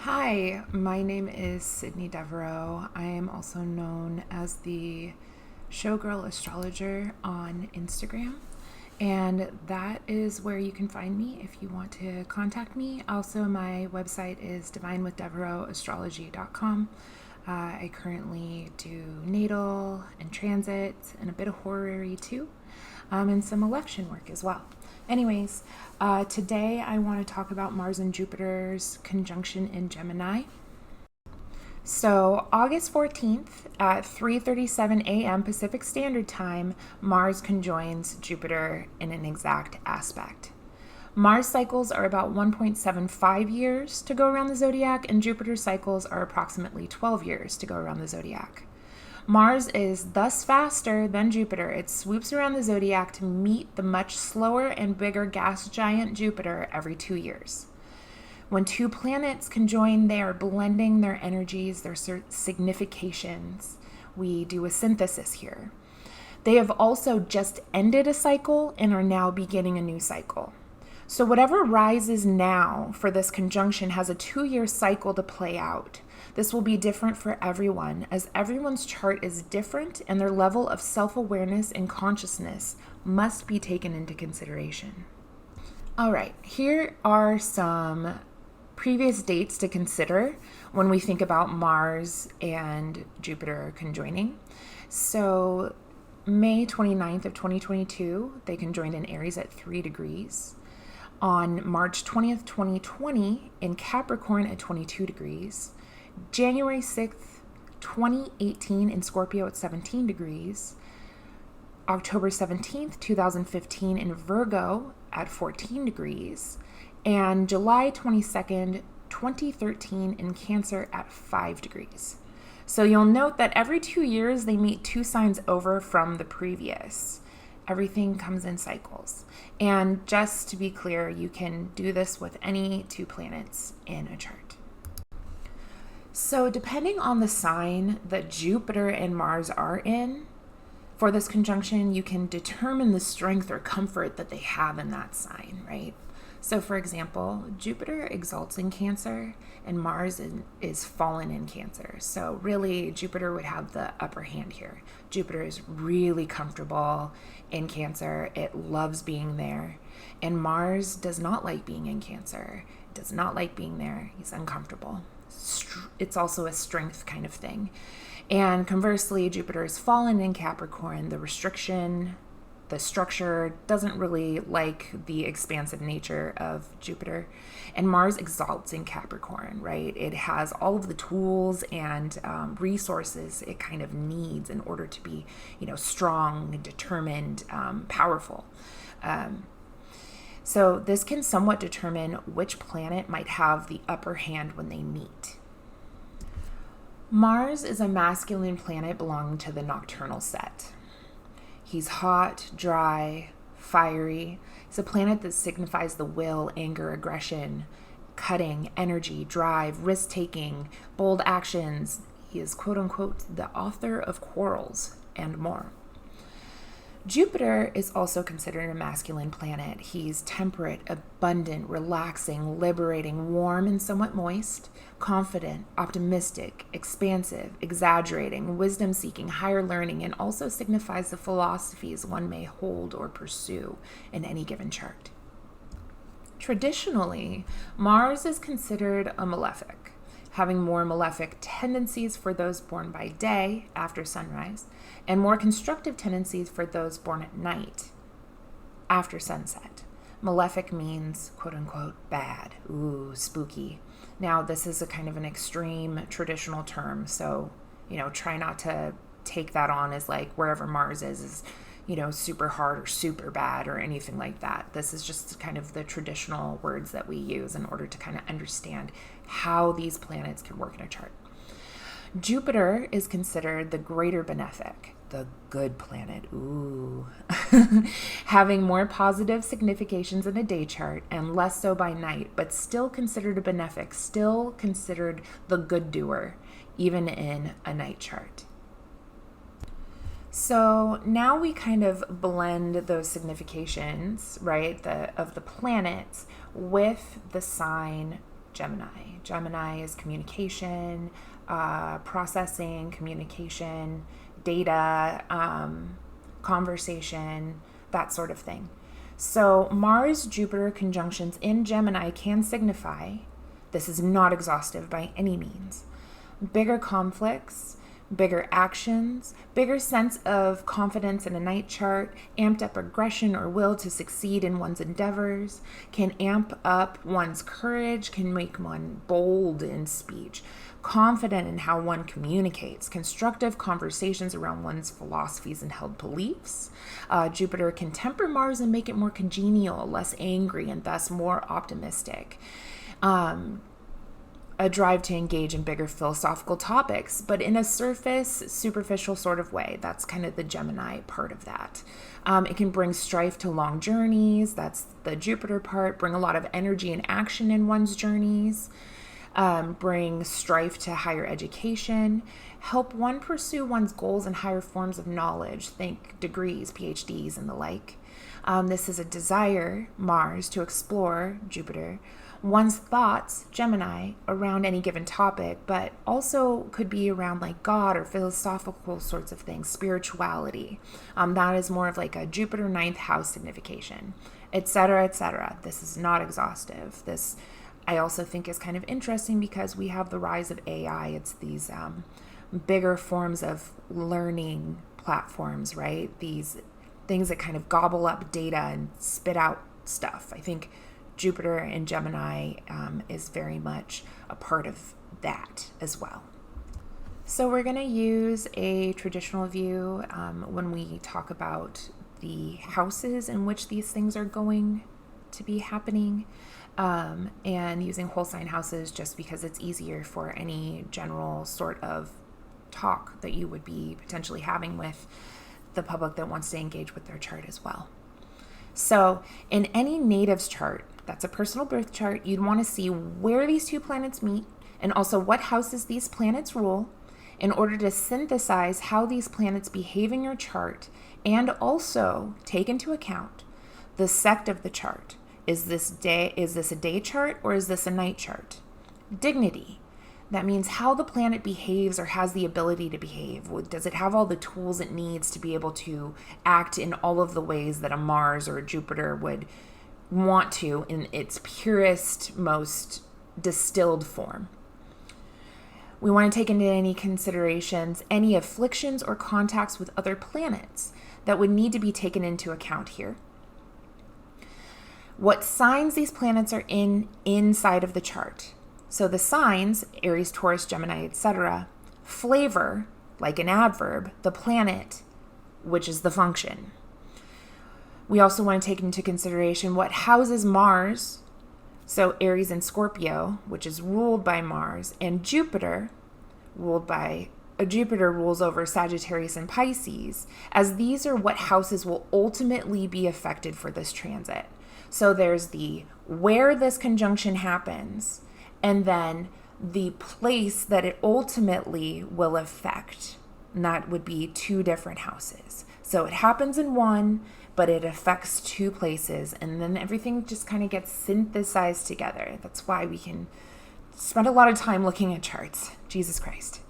Hi, my name is Sydney Devereaux. I am also known as the Showgirl Astrologer on Instagram, and that is where you can find me if you want to contact me. Also, my website is divinewithdevereauxastrology.com. I currently do natal and transit and a bit of horary too, and some election work as well. Anyways, today I want to talk about Mars and Jupiter's conjunction in Gemini. So, August 14th at 3:37 a.m. Pacific Standard Time, Mars conjoins Jupiter in an exact aspect. Mars cycles are about 1.75 years to go around the zodiac, and Jupiter cycles are approximately 12 years to go around the zodiac. Mars is thus faster than Jupiter. It swoops around the zodiac to meet the much slower and bigger gas giant Jupiter every 2 years. When two planets conjoin, they are blending their energies, their significations. We do a synthesis here. They have also just ended a cycle and are now beginning a new cycle. So whatever rises now for this conjunction has a 2-year cycle to play out. This will be different for everyone, as everyone's chart is different and their level of self-awareness and consciousness must be taken into consideration. All right, here are some previous dates to consider when we think about Mars and Jupiter conjoining. So May 29th of 2022, they conjoined in Aries at 3 degrees. On March 20th, 2020, in Capricorn at 22 degrees. January 6th, 2018 in Scorpio at 17 degrees. October 17th, 2015 in Virgo at 14 degrees. And July 22nd, 2013 in Cancer at 5 degrees. So you'll note that every 2 years they meet 2 signs over from the previous. Everything comes in cycles. And just to be clear, you can do this with any 2 planets in a chart. So depending on the sign that Jupiter and Mars are in, for this conjunction, you can determine the strength or comfort that they have in that sign, right? So for example, Jupiter exalts in Cancer and Mars is fallen in Cancer. So really, Jupiter would have the upper hand here. Jupiter is really comfortable in Cancer. It loves being there. And Mars does not like being in Cancer. It does not like being there. He's uncomfortable. It's also a strength kind of thing. And conversely, Jupiter is fallen in Capricorn. The restriction, the structure doesn't really like the expansive nature of Jupiter. And Mars exalts in Capricorn, right? It has all of the tools and resources it kind of needs in order to be, strong, determined, powerful. So this can somewhat determine which planet might have the upper hand when they meet. Mars is a masculine planet belonging to the nocturnal set. He's hot, dry, fiery. He's a planet that signifies the will, anger, aggression, cutting, energy, drive, risk-taking, bold actions. He is, quote unquote, the author of quarrels and more. Jupiter is also considered a masculine planet. He's temperate, abundant, relaxing, liberating, warm, and somewhat moist, confident, optimistic, expansive, exaggerating, wisdom-seeking, higher learning, and also signifies the philosophies one may hold or pursue in any given chart. Traditionally, Mars is considered a malefic, having more malefic tendencies for those born by day after sunrise, and more constructive tendencies for those born at night after sunset. Malefic means, quote unquote, bad, spooky. Now, this is a kind of an extreme traditional term, so, try not to take that on as like wherever Mars is, super hard or super bad or anything like that. This is just kind of the traditional words that we use in order to kind of understand how these planets can work in a chart. Jupiter is considered the greater benefic, the good planet, having more positive significations in a day chart and less so by night, but still considered a benefic, still considered the good doer, even in a night chart. So now we kind of blend those significations, right, of the planets with the sign Gemini. Gemini is communication, processing, communication, data, conversation, that sort of thing. So Mars-Jupiter conjunctions in Gemini can signify, this is not exhaustive by any means, bigger conflicts, bigger actions, bigger sense of confidence in a night chart, amped up aggression or will to succeed in one's endeavors, can amp up one's courage, can make one bold in speech, confident in how one communicates, constructive conversations around one's philosophies and held beliefs. Jupiter can temper Mars and make it more congenial, less angry, and thus more optimistic. A drive to engage in bigger philosophical topics, but in a superficial sort of way. That's kind of the Gemini part of that. It can bring strife to long journeys. That's the Jupiter part. Bring a lot of energy and action in one's journeys. Bring strife to higher education. Help one pursue one's goals and higher forms of knowledge. Think degrees, PhDs, and the like. This is a desire, Mars, to explore, Jupiter, one's thoughts, Gemini, around any given topic, but also could be around like God or philosophical sorts of things, spirituality. That is more of like a Jupiter 9th house signification, etc., etc. This is not exhaustive. This, I also think, is kind of interesting because we have the rise of AI. It's these bigger forms of learning platforms, right? These things that kind of gobble up data and spit out stuff. I think Jupiter and Gemini is very much a part of that as well. So we're going to use a traditional view when we talk about the houses in which these things are going to be happening, and using whole sign houses just because it's easier for any general sort of talk that you would be potentially having with the public that wants to engage with their chart as well. So in any native's chart, that's a personal birth chart, you'd want to see where these two planets meet and also what houses these planets rule in order to synthesize how these planets behave in your chart, and also take into account the sect of the chart. Is this a day chart or is this a night chart? Dignity. That means how the planet behaves or has the ability to behave. Does it have all the tools it needs to be able to act in all of the ways that a Mars or a Jupiter would want to in its purest, most distilled form? We want to take into any considerations any afflictions or contacts with other planets that would need to be taken into account here. What signs these planets are in inside of the chart. So the signs, Aries, Taurus, Gemini, etc., flavor, like an adverb, the planet, which is the function. We also want to take into consideration what houses Mars, so Aries and Scorpio, which is ruled by Mars, and Jupiter, Jupiter rules over Sagittarius and Pisces, as these are what houses will ultimately be affected for this transit. So there's the where this conjunction happens, and then the place that it ultimately will affect. And that would be two different houses. So it happens in one, but it affects two places, and then everything just kind of gets synthesized together. That's why we can spend a lot of time looking at charts. Jesus Christ.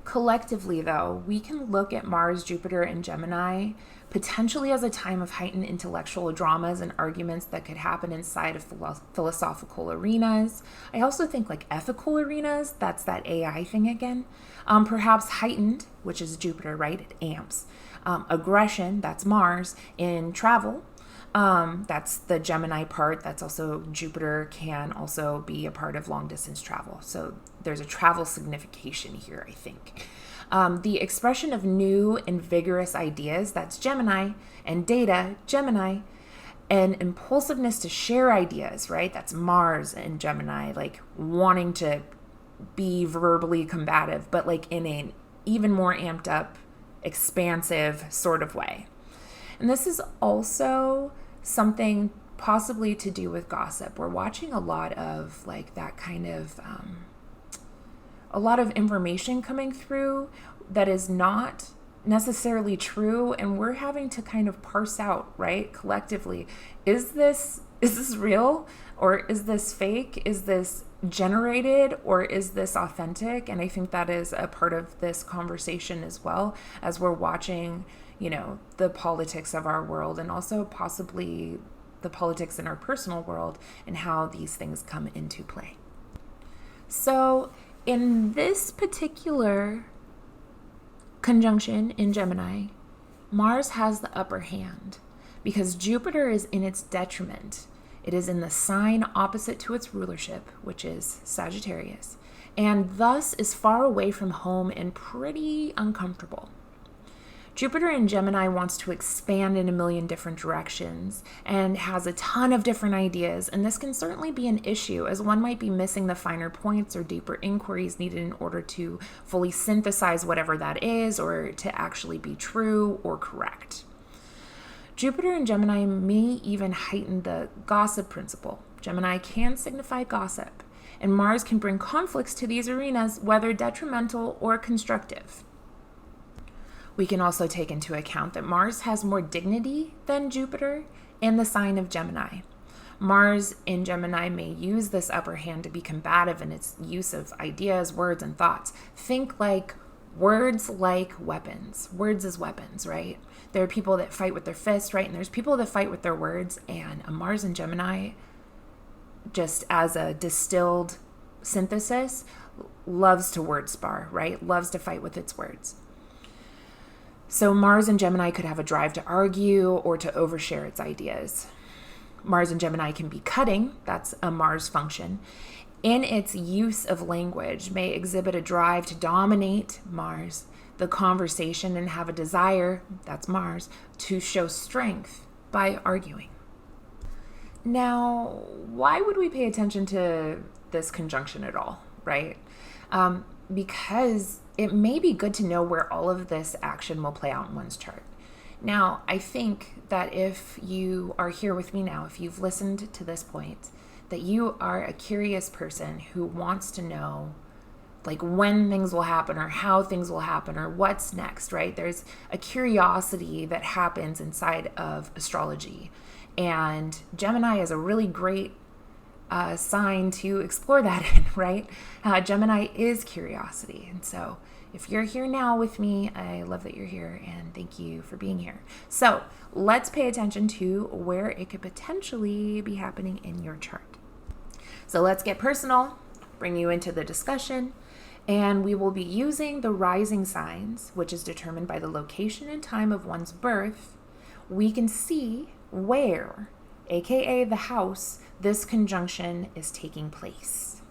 Collectively, though, we can look at Mars, Jupiter, and Gemini potentially as a time of heightened intellectual dramas and arguments that could happen inside of philosophical arenas. I also think like ethical arenas, that's that AI thing again. Perhaps heightened, which is Jupiter, right? It amps. Aggression, that's Mars. In travel, that's the Gemini part. That's also Jupiter can also be a part of long distance travel. So there's a travel signification here, I think. The expression of new and vigorous ideas, that's Gemini, and data, Gemini, and impulsiveness to share ideas, right? That's Mars and Gemini, like wanting to be verbally combative, but like in an even more amped up, expansive sort of way. And this is also something possibly to do with gossip. We're watching a lot of like that kind of a lot of information coming through that is not necessarily true, and we're having to kind of parse out, right, collectively, is this real or is this fake? Is this generated or is this authentic? And I think that is a part of this conversation as well, as we're watching, the politics of our world and also possibly the politics in our personal world and how these things come into play. So in this particular conjunction in Gemini, Mars has the upper hand because Jupiter is in its detriment. It is in the sign opposite to its rulership, which is Sagittarius, and thus is far away from home and pretty uncomfortable. Jupiter in Gemini wants to expand in a million different directions and has a ton of different ideas, and this can certainly be an issue as one might be missing the finer points or deeper inquiries needed in order to fully synthesize whatever that is or to actually be true or correct. Jupiter in Gemini may even heighten the gossip principle. Gemini can signify gossip, and Mars can bring conflicts to these arenas, whether detrimental or constructive. We can also take into account that Mars has more dignity than Jupiter in the sign of Gemini. Mars in Gemini may use this upper hand to be combative in its use of ideas, words, and thoughts. Think like words like weapons. Words as weapons, right? There are people that fight with their fists, right? And there's people that fight with their words. And a Mars in Gemini, just as a distilled synthesis, loves to word spar, right? Loves to fight with its words. So Mars and Gemini could have a drive to argue or to overshare its ideas. Mars and Gemini can be cutting, that's a Mars function. In its use of language, may exhibit a drive to dominate Mars, the conversation, and have a desire, that's Mars, to show strength by arguing. Now, why would we pay attention to this conjunction at all, right? Because it may be good to know where all of this action will play out in one's chart. Now, I think that if you are here with me now, if you've listened to this point, that you are a curious person who wants to know like when things will happen or how things will happen or what's next, right? There's a curiosity that happens inside of astrology. And Gemini is a really great sign to explore that in, right? Gemini is curiosity. And so if you're here now with me, I love that you're here and thank you for being here. So let's pay attention to where it could potentially be happening in your chart. So let's get personal, bring you into the discussion, and we will be using the rising signs, which is determined by the location and time of one's birth. We can see where, aka the house, this conjunction is taking place.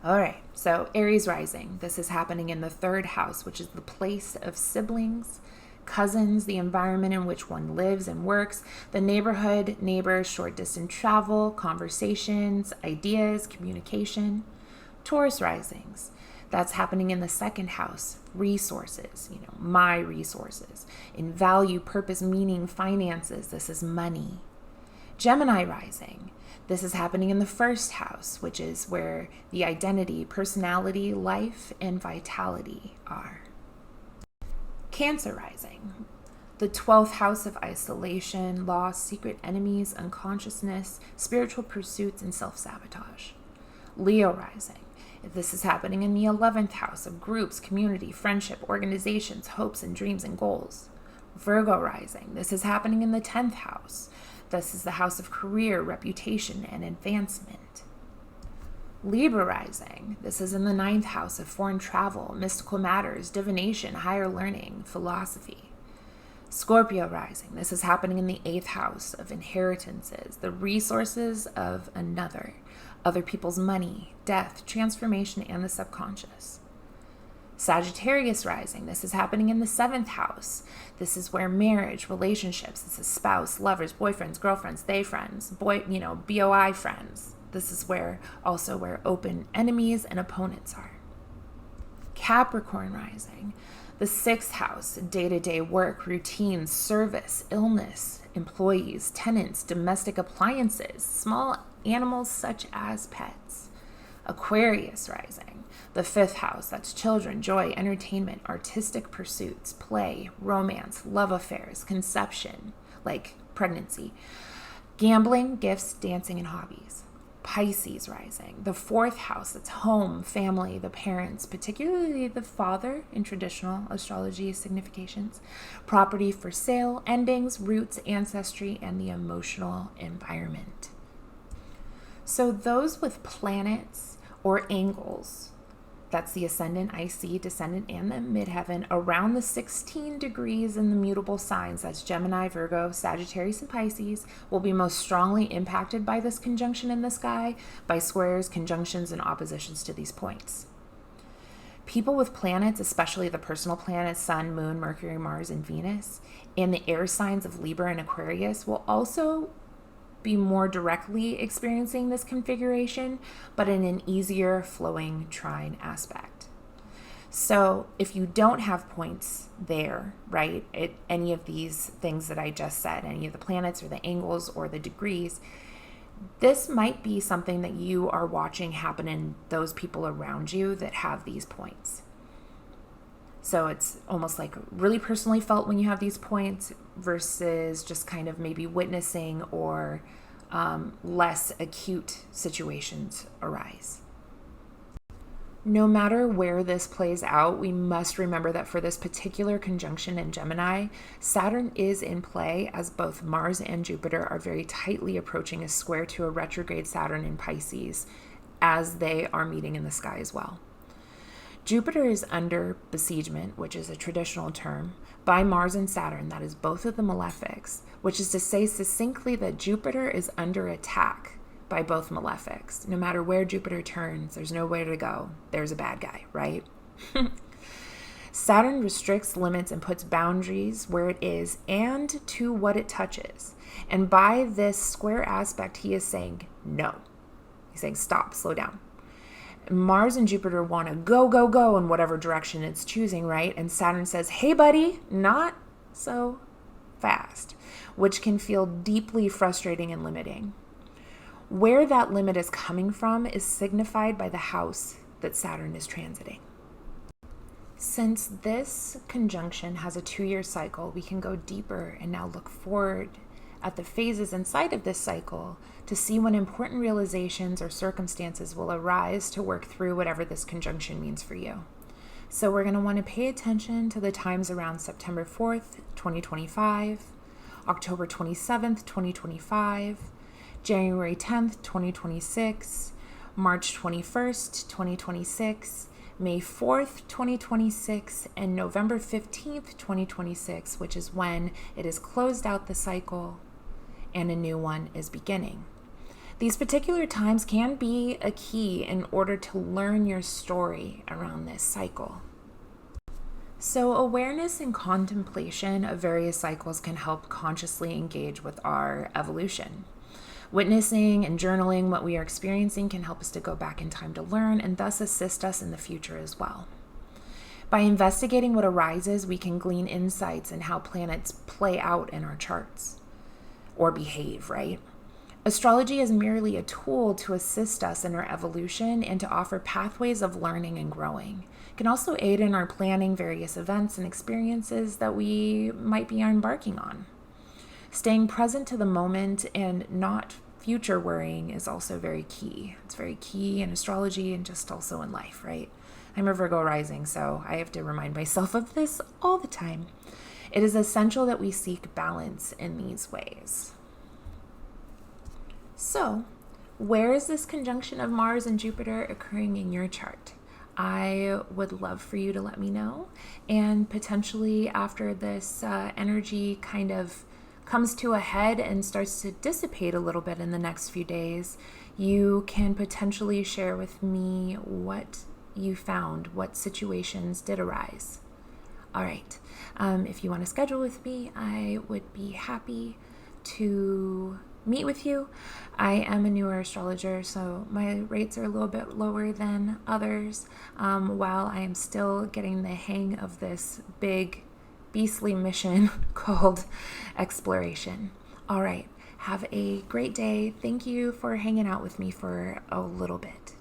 All right, so Aries rising. This is happening in the third house, which is the place of siblings, cousins, the environment in which one lives and works, the neighborhood, neighbors, short distance travel, conversations, ideas, communication. Taurus risings. That's happening in the second house, resources, my resources, in value, purpose, meaning, finances. This is money. Gemini rising. This is happening in the first house, which is where the identity, personality, life, and vitality are. Cancer rising. The 12th house of isolation, loss, secret enemies, unconsciousness, spiritual pursuits, and self-sabotage. Leo rising. This is happening in the 11th house of groups, community, friendship, organizations, hopes, and dreams and goals. Virgo rising. This is happening in the 10th house. This is the house of career, reputation, and advancement. Libra rising. This is in the 9th house of foreign travel, mystical matters, divination, higher learning, philosophy. Scorpio rising. This is happening in the 8th house of inheritances, the resources of another, other people's money, death, transformation, and the subconscious. Sagittarius rising. This is happening in the 7th house. This is where marriage, relationships, this is spouse, lovers, boyfriends, girlfriends, they friends, BOI friends. This is where open enemies and opponents are. Capricorn rising. The 6th house, day-to-day work, routines, service, illness, employees, tenants, domestic appliances, small animals such as pets. Aquarius rising. The 5th house, that's children, joy, entertainment, artistic pursuits, play, romance, love affairs, conception, like pregnancy, gambling, gifts, dancing, and hobbies. Pisces rising, the fourth house, that's home, family, the parents, particularly the father in traditional astrology significations, property for sale, endings, roots, ancestry, and the emotional environment. So those with planets or angles, that's the ascendant, IC, descendant, and the midheaven, around the 16 degrees in the mutable signs, that's Gemini, Virgo, Sagittarius, and Pisces, will be most strongly impacted by this conjunction in the sky, by squares, conjunctions, and oppositions to these points. People with planets, especially the personal planets, Sun, Moon, Mercury, Mars, and Venus, and the air signs of Libra and Aquarius will also be more directly experiencing this configuration, but in an easier flowing trine aspect. So if you don't have points there, right, at any of these things that I just said, any of the planets or the angles or the degrees, this might be something that you are watching happen in those people around you that have these points. So it's almost like really personally felt when you have these points versus just kind of maybe witnessing or less acute situations arise. No matter where this plays out, we must remember that for this particular conjunction in Gemini, Saturn is in play as both Mars and Jupiter are very tightly approaching a square to a retrograde Saturn in Pisces as they are meeting in the sky as well. Jupiter is under besiegement, which is a traditional term, by Mars and Saturn, that is both of the malefics, which is to say succinctly that Jupiter is under attack by both malefics. No matter where Jupiter turns, there's nowhere to go. There's a bad guy, right? Saturn restricts, limits, and puts boundaries where it is and to what it touches. And by this square aspect, he is saying no. He's saying stop, slow down. Mars and Jupiter want to go, go, go in whatever direction it's choosing, right? And Saturn says, hey, buddy, not so fast, which can feel deeply frustrating and limiting. Where that limit is coming from is signified by the house that Saturn is transiting. Since this conjunction has a 2-year cycle, we can go deeper and now look forward at the phases inside of this cycle to see when important realizations or circumstances will arise to work through whatever this conjunction means for you. So we're going to want to pay attention to the times around September 4th, 2025, October 27th, 2025, January 10th, 2026, March 21st, 2026, May 4th, 2026, and November 15th, 2026, which is when it is closed out the cycle and a new one is beginning. These particular times can be a key in order to learn your story around this cycle. So awareness and contemplation of various cycles can help consciously engage with our evolution. Witnessing and journaling what we are experiencing can help us to go back in time to learn and thus assist us in the future as well. By investigating what arises, we can glean insights in how planets play out in our charts or behave, right? Astrology is merely a tool to assist us in our evolution and to offer pathways of learning and growing. It can also aid in our planning various events and experiences that we might be embarking on. Staying present to the moment and not future worrying is also very key. It's very key in astrology and just also in life, right? I'm a Virgo rising, so I have to remind myself of this all the time. It is essential that we seek balance in these ways. So, where is this conjunction of Mars and Jupiter occurring in your chart? I would love for you to let me know. And potentially after this energy kind of comes to a head and starts to dissipate a little bit in the next few days, you can potentially share with me what you found, what situations did arise. All right. If you want to schedule with me, I would be happy to meet with you. I am a newer astrologer, so my rates are a little bit lower than others, while I am still getting the hang of this big beastly mission called exploration. All right. Have a great day. Thank you for hanging out with me for a little bit.